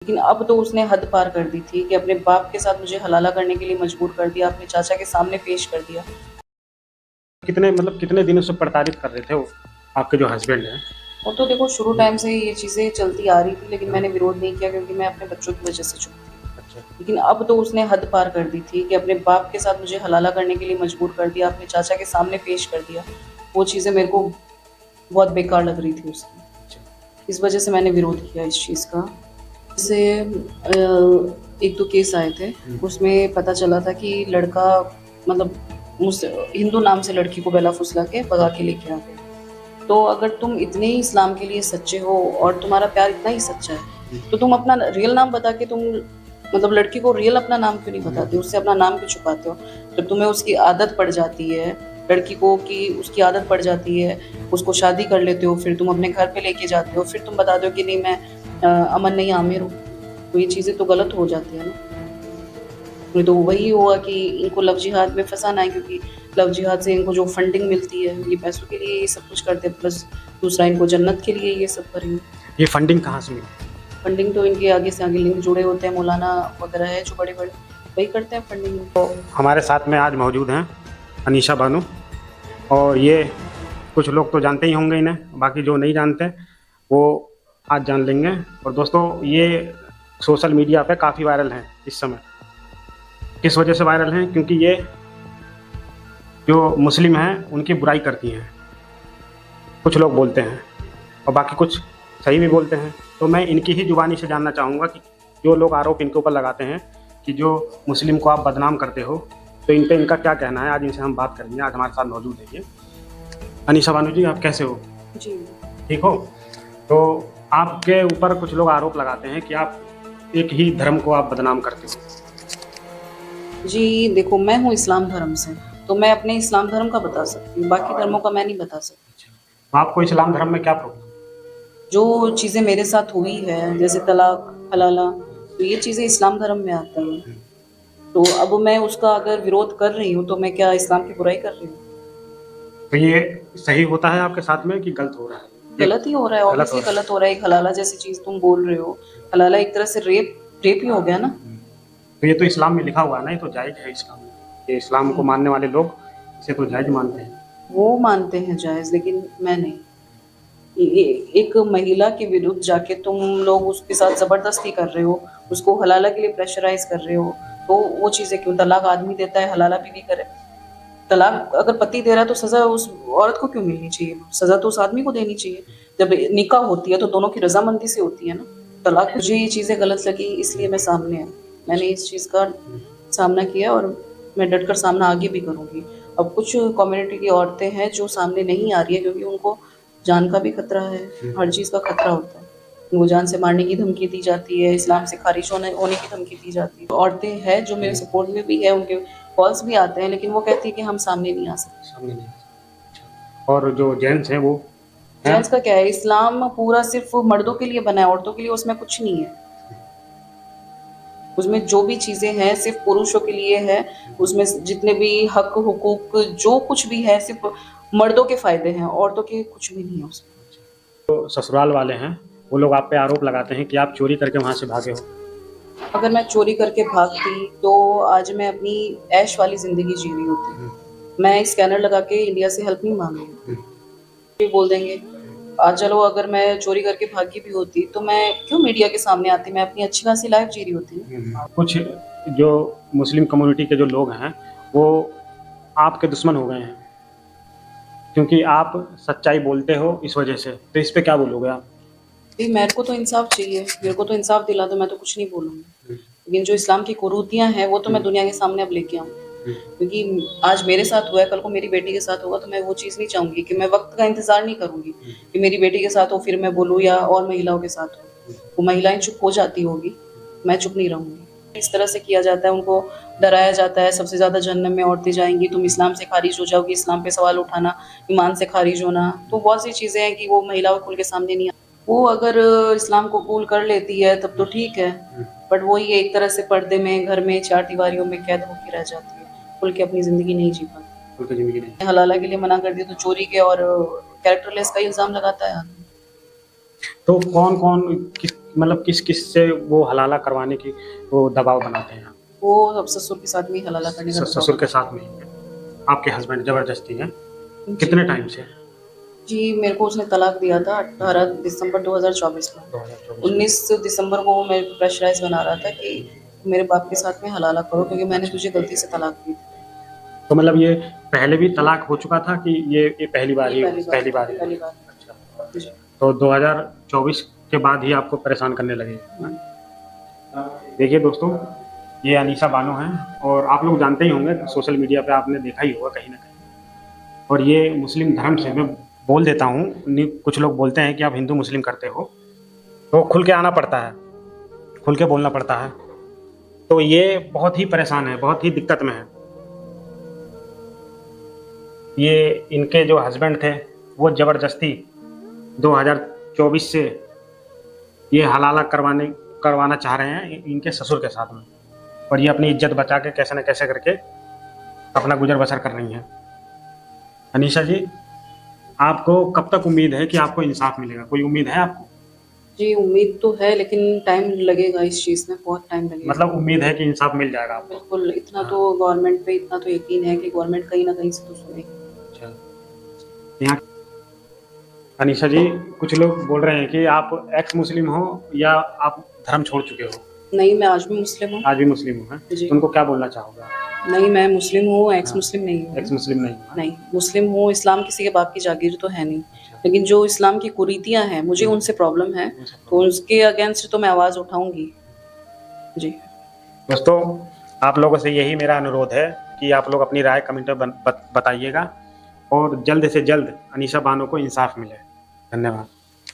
लेकिन अब तो उसने हद पार कर दी थी कि अपने बाप के साथ मुझे हलाला करने के लिए मजबूर कर दिया, अपने चाचा के सामने पेश कर दिया। कितने दिनों से प्रताड़ित कर रहे थे वो आपके जो हस्बैंड हैं? और तो देखो शुरू टाइम से ये चीज़ें चलती आ रही थी, लेकिन मैंने विरोध नहीं किया क्योंकि मैं अपने बच्चों की वजह से चुप थी। अच्छा। लेकिन अब तो उसने हद पार कर दी थी कि अपने बाप के साथ मुझे हलाला करने के लिए मजबूर कर दिया, अपने चाचा के सामने पेश कर दिया। वो चीज़ें मेरे को बहुत बेकार लग रही थी उसकी। अच्छा। इस वजह से मैंने विरोध किया इस चीज़ का। जैसे एक दो केस आए थे, उसमें पता चला था कि लड़का मतलब हिंदू नाम से लड़की को बहला फुसला के भगा के लेके आ गया। तो अगर तुम इतने ही इस्लाम के लिए सच्चे हो और तुम्हारा प्यार इतना ही सच्चा है, तो तुम अपना रियल नाम बता के तुम मतलब लड़की को रियल अपना नाम क्यों नहीं बताते, उससे अपना नाम क्यों छुपाते हो? जब तुम्हें उसकी आदत पड़ जाती है लड़की को कि उसकी आदत पड़ जाती है, उसको शादी कर लेते हो, फिर तुम अपने घर पे लेके जाते हो, फिर तुम बताते हो कि नहीं मैं अमन नहीं आमिर हूँ, तो ये चीज़ें तो गलत हो जाती है ना। नहीं तो वही हुआ कि इनको लव जिहाद में फंसाना है, क्योंकि लव जिहाद से इनको जो फंडिंग मिलती है ये पैसों के लिए ये सब कुछ करते हैं, प्लस दूसरा इनको जन्नत के लिए ये सब करेंगे। ये फंडिंग कहाँ से मिली? फंडिंग तो इनके आगे से आगे लिंक जुड़े होते हैं, मौलाना वगैरह है जो बड़े बड़े वही करते हैं फंडिंग। तो हमारे साथ में आज मौजूद हैं अनीशा बानो, और ये कुछ लोग तो जानते ही होंगे इन्हें, बाकी जो नहीं जानते वो आज जान लेंगे। और दोस्तों ये सोशल मीडिया पे काफ़ी वायरल हैं इस समय। किस वजह से वायरल हैं? क्योंकि ये जो मुस्लिम हैं उनकी बुराई करती हैं, कुछ लोग बोलते हैं, और बाकी कुछ सही भी बोलते हैं। तो मैं इनकी ही जुबानी से जानना चाहूँगा कि जो लोग आरोप इनके ऊपर लगाते हैं कि जो मुस्लिम को आप बदनाम करते हो, तो इन पे इनका क्या कहना है। आज इनसे हम बात करेंगे। आज हमारे साथ मौजूद है ये। अनीशा बानो जी, आप कैसे हो? जी ठीक हो? तो आपके ऊपर कुछ लोग आरोप लगाते हैं कि आप एक ही धर्म को आप बदनाम करते हो। जी, देखो मैं हूँ इस्लाम धर्म से, तो मैं अपने इस्लाम धर्म का बता सकती हूँ, बाकी धर्मों का मैं नहीं बता सकती। तो आपको इस्लाम धर्म में क्या प्रॉब्लम? जो चीज़ें मेरे साथ हुई है जैसे तलाक, हलाला, तो ये चीज़ें इस्लाम धर्म में आती हैं। तो अब मैं उसका अगर विरोध कर रही हूँ तो मैं क्या इस्लाम की बुराई कर रही हूँ? तो ये सही होता है आपके साथ में कि गलत हो रहा है? गलत ही हो रहा है, ऑब्वियसली गलत हो रहा है। एक हलाला जैसी चीज़ तुम बोल रहे हो, हलाला एक तरह से रेप ही हो गया ना। तो ये तो इस्लाम में लिखा हुआ है ना, ये तो जायज़ है इस्लाम में। ये इस्लाम को मानने वाले लोग इसे तो जायज़ मानते हैं। वो मानते हैं जायज़, लेकिन मैं नहीं। एक महिला के विरुद्ध जाके तुम लोग उसके साथ ज़बरदस्ती कर रहे हो, उसको हलाला के लिए प्रेशराइज़ कर रहे हो, तो वो चीज़ें क्यों? तलाक आदमी देता है, हलाला बीवी करे। तलाक अगर पति दे रहा है तो सज़ा उस औरत को क्यों मिलनी चाहिए? सज़ा तो उस आदमी को देनी चाहिए। जब निकाह होती है तो दोनों की रज़ामंदी से होती है ना। तलाक मुझे ये चीज़ें गलत लगी, इसलिए मैं सामने आई। मैंने इस चीज़ का सामना किया और मैं डटकर सामना आगे भी करूँगी। अब कुछ कम्युनिटी की औरतें हैं जो सामने नहीं आ रही है क्योंकि उनको जान का भी खतरा है, हर चीज़ का खतरा होता है। उनको जान से मारने की धमकी दी जाती है, इस्लाम से खारिज होने की धमकी दी जाती है। औरतें हैं जो मेरे सपोर्ट में भी है, उनके कॉल्स भी आते हैं, लेकिन वो कहती है कि हम सामने नहीं आ सकते। सामने नहीं। और जो जेंट्स हैं वो हैं? जेंट्स का क्या है? इस्लाम पूरा सिर्फ मर्दों के लिए बना है, औरतों के लिए उसमें कुछ नहीं है। उसमें जो भी चीज़ें हैं सिर्फ पुरुषों के लिए है। उसमें जितने भी हक हुकूक जो कुछ भी है सिर्फ मर्दों के फ़ायदे हैं, औरतों के कुछ भी नहीं है उसमें। तो ससुराल वाले हैं, वो लोग आप पे आरोप लगाते हैं कि आप चोरी करके वहाँ से भागे हो। अगर मैं चोरी करके भागती तो आज मैं अपनी ऐश वाली ज़िंदगी जी रही होती। मैं स्कैनर लगा के इंडिया से हेल्प नहीं माँग रही हूँ। ये बोल देंगे चलो अगर मैं चोरी करके भागी भी होती तो मैं क्यों मीडिया के सामने आती? मैं अपनी अच्छी खासी लाइफ जी रही होती। कुछ जो मुस्लिम कम्युनिटी के जो लोग हैं वो आपके दुश्मन हो गए हैं क्योंकि आप सच्चाई बोलते हो इस वजह से। तो इस पे क्या बोलोगे आप? मेरे को तो इंसाफ चाहिए, मेरे को तो इंसाफ दिला दो, मैं तो कुछ नहीं बोलूँगी। लेकिन जो इस्लाम की कुरीतियाँ हैं वो तो मैं दुनिया के सामने अब लेके आऊँ, क्योंकि आज मेरे साथ हुआ है, कल को मेरी बेटी के साथ होगा, तो मैं वो चीज़ नहीं चाहूँगी कि मैं वक्त का इंतज़ार नहीं करूँगी कि मेरी बेटी के साथ हो फिर मैं बोलूँ या और महिलाओं के साथ हो। वो महिलाएं चुप हो जाती होगी, मैं चुप नहीं रहूँगी। इस तरह से किया जाता है, उनको डराया जाता है सबसे ज़्यादा जहन्नम में औरतें जाएंगी, तुम इस्लाम से खारिज हो जाओगी, इस्लाम पे सवाल उठाना, ईमान से खारिज होना। तो बहुत सी चीज़ें हैं कि वो महिलाओं खुल के सामने नहीं। वो अगर इस्लाम को कबूल कर लेती है तब तो ठीक है, बट वो ये एक तरह से पर्दे में घर में चार दीवारियों में कैद होकर रह जाती है, खुल के अपनी ज़िंदगी नहीं जी पाती। खुल के ज़िंदगी नहीं। हलाला के लिए मना कर दिया तो चोरी के और कैरेक्टरलेस का इल्ज़ाम लगाता है आदमी। तो कौन कौन किस मतलब किस किस से वो हलाला करवाने की वो दबाव बनाते हैं? वो अब ससुर के साथ में ही हलाला करने का ससुर के दबाव साथ में ही है। आपके हस्बैंड जबरदस्ती हैं? बनाते हैं। कितने टाइम से? जी मेरे को उसने तलाक दिया था 18 दिसंबर 2024 में। 2024 में। 19 दिसंबर को वो मेरे को प्रेशराइज बना रहा था कि मेरे बाप के साथ में हलाला करो क्योंकि मैंने तुझे गलती से तलाक दी थी। तो मतलब ये पहले भी तलाक हो चुका था कि ये पहली बार ही? ये पहली बार ही। पहली बार। अच्छा। जी। तो 2024 के बाद ही आपको परेशान करने लगे। देखिए दोस्तों, ये अनीशा बानो हैं और आप लोग जानते ही होंगे, सोशल मीडिया पे आपने देखा ही होगा कहीं ना कहीं। और ये मुस्लिम धर्म से, मैं बोल देता हूँ, कुछ लोग बोलते हैं कि आप हिंदू मुस्लिम करते हो, तो खुल के आना पड़ता है, खुल के बोलना पड़ता है। तो ये बहुत ही परेशान है, बहुत ही दिक्कत में है। ये इनके जो हस्बैंड थे वो ज़बरदस्ती 2024 से ये हलाला करवाना चाह रहे हैं इनके ससुर के साथ में, और ये अपनी इज्जत बचा के कैसे न कैसे करके अपना गुजर बसर कर रही हैं। अनीशा जी, आपको कब तक उम्मीद है कि आपको इंसाफ मिलेगा? कोई उम्मीद है आपको? जी उम्मीद तो है लेकिन टाइम लगेगा इस चीज़ में, बहुत टाइम लगेगा। मतलब उम्मीद है कि इंसाफ मिल जाएगा आपको? बिल्कुल, इतना तो गवर्नमेंट पे इतना तो यकीन है कि गवर्नमेंट कहीं ना कहीं से तो सुनेगी। अच्छा। यहाँ अनीशा जी, कुछ लोग बोल रहे हैं कि आप एक्स मुस्लिम हो या आप धर्म छोड़ चुके हो? नहीं, मैं आज भी मुस्लिम हूँ। आज भी मुस्लिम हो? हैं? जी। तो उनको क्या बोलना चाहोगे आप? नहीं, मैं मुस्लिम हूँ, एक्स हाँ। मुस्लिम नहीं हूँ। एक्स मुस्लिम नहीं हो? नहीं, मुस्लिम हूँ, इस्लाम किसी के बाप की जागीर तो है नहीं। अच्छा। लेकिन जो इस्लाम की कुरीतियाँ हैं, मुझे उनसे प्रॉब्लम है, तो उसके अगेंस्ट तो मैं आवाज़ उठाऊँगी। जी। दोस्तों, आप लोगों से यही मेरा अनुरोध है कि आप लोग अपनी राय कमेंट में बताइएगा और जल्द से जल्द अनीशा बानो को इंसाफ मिले। धन्यवाद।